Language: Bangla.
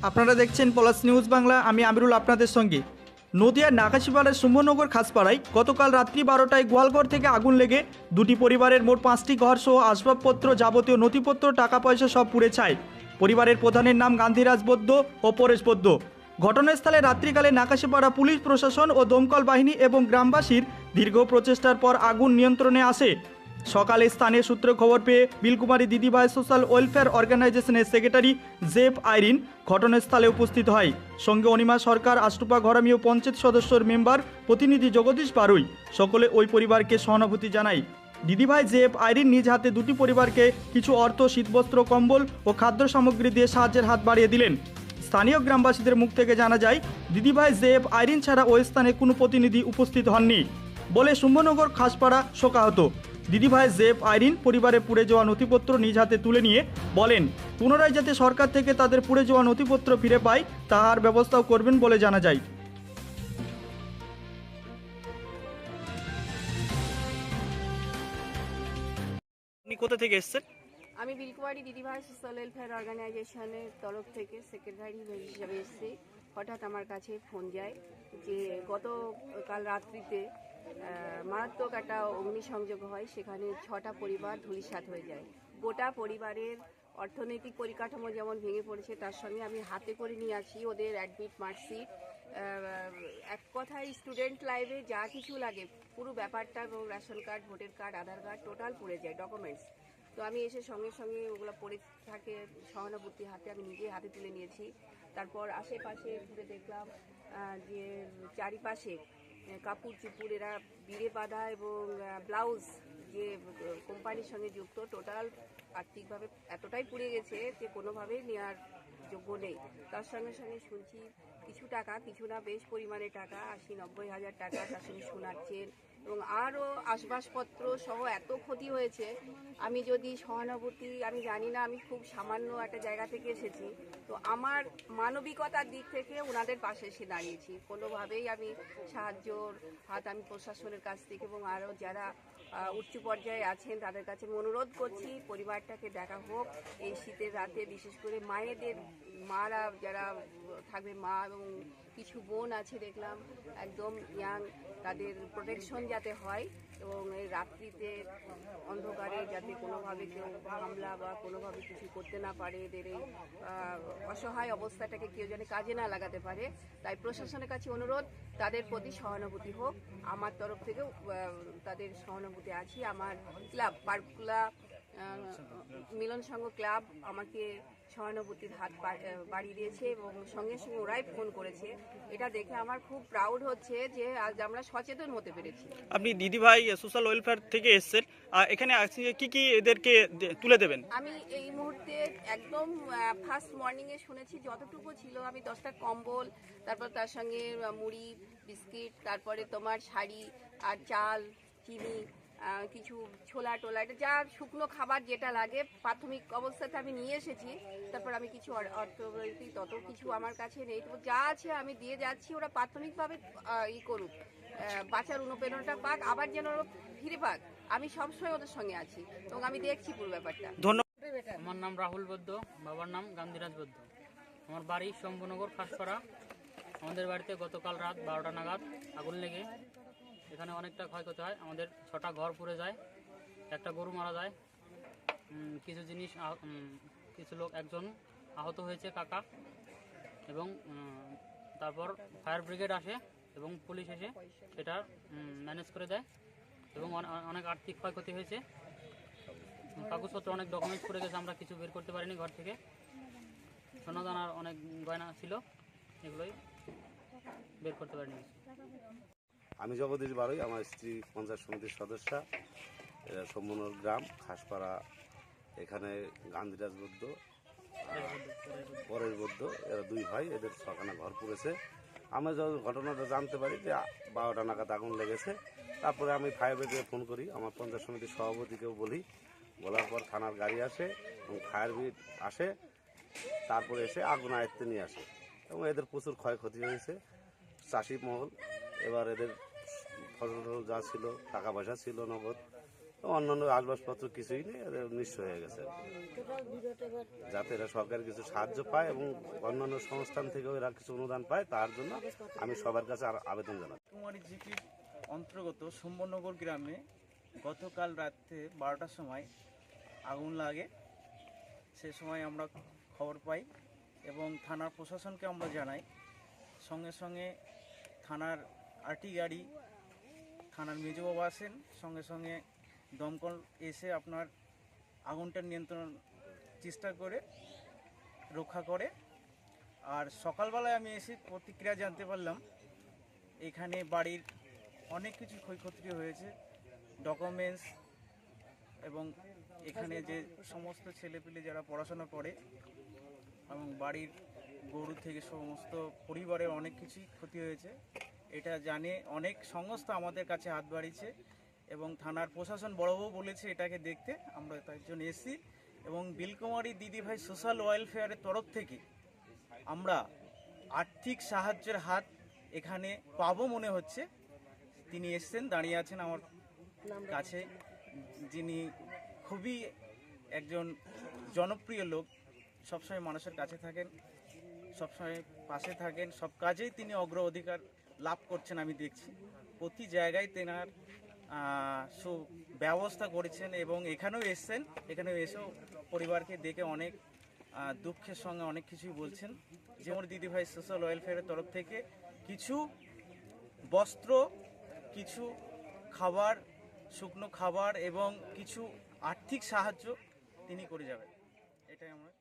আপনারা দেখছেন পলাশ নিউজ বাংলা। আমি আমিরুল আপনাদের সঙ্গে। নদিয়ার নাকাশিপাড়ার শুম্ভনগর খাসপাড়ায় গতকাল রাত্রি 12টায় গোয়ালঘর থেকে আগুন লেগে দুটি পরিবারের মোট 5টি ঘর সহ আসবাবপত্র, যাবতীয় নথিপত্র, টাকা পয়সা সব পুড়ে ছাই। পরিবারের প্রধানের নাম গান্ধীরাজ বৈদ্য ও পরেশ বৈদ্য। ঘটনাস্থলে রাত্রিকালে নাকাশিপাড়া পুলিশ প্রশাসন ও দমকল বাহিনী এবং গ্রামবাসীর দীর্ঘ প্রচেষ্টার পর আগুন নিয়ন্ত্রণে আসে। সকালে স্থানীয় সূত্রে খবর পেয়ে বিলকুমারী দিদিভাই সোশ্যাল ওয়েলফেয়ার অর্গানাইজেশনের সেক্রেটারি জেফ আইরিন ঘটনাস্থলে উপস্থিত হয়। সঙ্গে অনিমা সরকার, আষ্টুপা ঘরামি ও পঞ্চায়েত সদস্যর মেম্বার প্রতিনিধি জগদীশ বারুই। সকলে ওই পরিবারকে সহানুভূতি জানায়। দিদিভাই জেফ আইরিন নিজ হাতে দুটি পরিবারকে কিছু অর্থ, শীতবস্ত্র, কম্বল ও খাদ্য সামগ্রী দিয়ে সাহায্যের হাত বাড়িয়ে দিলেন। স্থানীয় গ্রামবাসীদের মুখ থেকে জানা যায়, দিদিভাই জেফ আইরিন ছাড়া ওই স্থানে কোনো প্রতিনিধি উপস্থিত হননি বলে শুম্ভনগর খাসপাড়া শোকাহত। দিদিভাই জেফ আইরিন পরিবারে পুড়ে যাওয়া নথিপত্র নিজ হাতে তুলে নিয়ে বলেন, পুনরায় যাতে সরকার থেকে তাদের পুড়ে যাওয়া নথিপত্র ফিরে পায় তাহার ব্যবস্থাও করবেন বলে জানা যায়। আপনি কোথা থেকে এসেছেন? আমি বিলকুমারী দিদিভাই সোশ্যাল ওয়েলফেয়ার অর্গানাইজেশনের তরফ থেকে সেক্রেটারি হিসাবে এসেছি। হঠাৎ আমার কাছে ফোন যায় যে গতকাল রাত্রিতে মারাত্মক একটা অগ্নিসংযোগ হয়, সেখানে 6টা পরিবার ধূলিসাৎ হয়ে যায়। গোটা পরিবারের অর্থনৈতিক পরিকাঠামো যেমন ভেঙে পড়েছে, তার সঙ্গে আমি হাতে করে নিয়ে আসি ওদের অ্যাডমিট মার্কশিট, এক কথায় স্টুডেন্ট লাইফে যা কিছু লাগে পুরো ব্যাপারটা, এবং রেশন কার্ড, ভোটার কার্ড, আধার কার্ড টোটাল পুড়ে যায় ডকুমেন্টস। তো আমি এসে সঙ্গে সঙ্গে ওগুলো পড়ে থাকে, সহানুভূতি হাতে আমি নিজে হাতে তুলে নিয়েছি। তারপর আশেপাশে ঘুরে দেখলাম যে চারিপাশে কাপড় চুপুর, এরা বিড়ে বাঁধা এবং ব্লাউজ যে কোম্পানির সঙ্গে যুক্ত, টোটাল আর্থিকভাবে এতটাই পুড়ে গেছে যে কোনোভাবেই নেওয়ার যোগ্য নেই। তার সঙ্গে সঙ্গে শুনছি কিছু টাকা, কিছু না বেশ পরিমাণে টাকা, 80-90 হাজার টাকা, তার সঙ্গে সোনার চেন এবং আরও আসবাবপত্র সহ এত ক্ষতি হয়েছে। আমি যদি সহানুভূতি, আমি জানি না, আমি খুব সামান্য একটা জায়গা থেকে এসেছি, তো আমার মানবিকতার দিক থেকে ওনাদের পাশে এসে দাঁড়িয়েছি। কোনোভাবেই আমি সাহায্যর হাত আমি প্রশাসনের কাছ থেকে এবং আরও যারা উচ্চ পর্যায়ে আছেন তাদের কাছে অনুরোধ করছি, পরিবারটাকে দেখা হোক। এই শীতের রাতে বিশেষ করে মায়েদের, মারা যারা থাকবে, মা এবং কিছু বোন আছে দেখলাম একদম ইয়াং, তাদের প্রোটেকশন যাতে হয় এবং এই রাত্রিতে অন্ধকারে যাতে কোনোভাবে কেউ হামলা বা কোনোভাবে কিছু করতে না পারে, এদের এই অসহায় অবস্থাটাকে কেউ যেন কাজে না লাগাতে পারে। তাই প্রশাসনের কাছে অনুরোধ, তাদের প্রতি সহানুভূতি হোক। আমার তরফ থেকেও তাদের সহানুভূতি আছি। আমার ক্লাব পার্কুলা মিলন সংঘ ক্লাব আমাকে সহানুভূতির হাত বাড়িয়ে দিয়েছে এবং সঙ্গে সঙ্গে ওরাই ফোন করেছে। এটা দেখে আমার খুব প্রাউড হচ্ছে যে আজ আমরা সচেতন হতে পেরেছি। আপনি দিদিভাই সোশ্যাল ওয়েলফেয়ার থেকে এসেছেন, এখানে কি কি এদেরকে তুলে দেবেন? আমি এই মুহূর্তে একদম ফার্স্ট মর্নিংয়ে শুনেছি যতটুকু ছিল, আমি 10টা কম্বল, তারপর তার সঙ্গে মুড়ি, বিস্কিট, তারপরে তোমার শাড়ি আর চাল, চিনি, কিছু ছোলা টোলা, এটা যা শুকনো খাবার যেটা লাগে প্রাথমিক অবস্থাতে আমি নিয়ে এসেছি। তারপর আমি কিছু অর্থনৈতিক তত কিছু আমার কাছে নেই, তো যা আছে আমি দিয়ে যাচ্ছি। ওরা প্রাথমিকভাবে করুক, বাঁচার অনুপ্রেরণাটা পাক, আবার যেন ফিরে পাক। আমি সবসময় ওদের সঙ্গে আছি এবং আমি দেখছি পুরো ব্যাপারটা। ধন্যবাদ। আমার নাম রাহুল বৈদ্য, বাবার নাম গান্ধীরাজ বৈদ্য। আমার বাড়ি শম্ভুনগর খাসপাড়া। আমাদের বাড়িতে গতকাল রাত 12টা নাগাদ আগুন লেগে এখানে অনেকটা ক্ষয়ক্ষতি হয়। আমাদের 6টা ঘর পুড়ে যায়, একটা গরু মারা যায়, কিছু জিনিস, কিছু লোক, একজন আহত হয়েছে কাকা, এবং তারপর ফায়ার ব্রিগেড আসে এবং পুলিশ এসে সেটা ম্যানেজ করে দেয় এবং অনেক আর্থিক ক্ষয়ক্ষতি হয়েছে। কাগজপত্র, অনেক ডকুমেন্টস পড়ে গেছে, আমরা কিছু বের করতে পারিনি ঘর থেকে। সোনাদানার অনেক গয়না ছিল, এগুলোই বের করতে পারিনি। আমি জগদীশ বারুই, আমার স্ত্রী পঞ্চায়েত সমিতির সদস্যা, এরা সম্পূর্ণ গ্রাম খাসপাড়া। এখানে গান্ধীরাজ বৈদ্য, পরেশ বৈদ্য, এরা দুই ভাই, এদের 6খানা ঘর পুড়েছে। আমি যখন ঘটনাটা জানতে পারি যে 12টা নাগাদ আগুন লেগেছে, তারপরে আমি ফায়ার ব্রিগেডে ফোন করি, আমার পঞ্চায়েত সমিতির সভাপতিকেও বলার পর থানার গাড়ি আসে এবং ফায়ার ব্রিগেড আসে, তারপরে এসে আগুন আয়ত্তে নিয়ে আসে এবং এদের প্রচুর ক্ষয়ক্ষতি হয়েছে। চাষি মহল, এবার এদের ফসল যা ছিল, টাকা পয়সা ছিল নগদ, অন্যান্য আসবাবপত্র কিছুই নেই, এদের নিঃস্ব হয়ে গেছে। যাতে এরা সরকারি কিছু সাহায্য পায় এবং অন্যান্য সংস্থান থেকেও এরা কিছু অনুদান পায়, তার জন্য আমি সবার কাছে আবেদন জানাই। কুমারী জিপির অন্তর্গত শম্ভনগর গ্রামে গতকাল রাতে 12টার সময় আগুন লাগে। সে সময় আমরা খবর পাই এবং থানার প্রশাসনকে আমরা জানাই। সঙ্গে সঙ্গে থানার আরটি গাড়ি, থানার মেজবাবু আসেন, সঙ্গে সঙ্গে দমকল এসে আপনার আগুনটা নিয়ন্ত্রণ চেষ্টা করে রক্ষা করে। আর সকালবেলায় আমি এসে প্রতিক্রিয়া জানতে পারলাম এখানে বাড়ির অনেক কিছু ক্ষয়ক্ষতি হয়েছে, ডকুমেন্টস এবং এখানে যে সমস্ত ছেলেপিলে যারা পড়াশোনা করে এবং বাড়ির গরু থেকে সমস্ত পরিবারের অনেক কিছুই ক্ষতি হয়েছে। এটা জানে অনেক সংস্থা আমাদের কাছে হাত বাড়িয়েছে এবং থানার প্রশাসন বড়বাবু বলেছে এটাকে দেখতে, আমরা তার জন্য এসেছি। এবং বিলকুমারী দিদিভাই সোশ্যাল ওয়েলফেয়ারের তরফ থেকে আমরা আর্থিক সাহায্যের হাত এখানে পাবো মনে হচ্ছে। তিনি এসছেন, দাঁড়িয়ে আছেন আমার কাছে, যিনি খুবই একজন জনপ্রিয় লোক, সবসময় মানুষের কাছে থাকেন, সবসময় পাশে থাকেন, সব কাজেই তিনি অগ্রাধিকার লাভ করছেন। আমি দেখছি প্রতি জায়গায় তেনার সুব্যবস্থা করেছেন এবং এখানেও এসছেন। এখানেও এসেও পরিবারকে দেখে অনেক দুঃখের সঙ্গে অনেক কিছুই বলছেন। যেমন দিদিভাই সোশ্যাল ওয়েলফেয়ারের তরফ থেকে কিছু বস্ত্র, কিছু খাবার, শুকনো খাবার এবং কিছু আর্থিক সাহায্য তিনি করে যাবেন, এটাই আমরা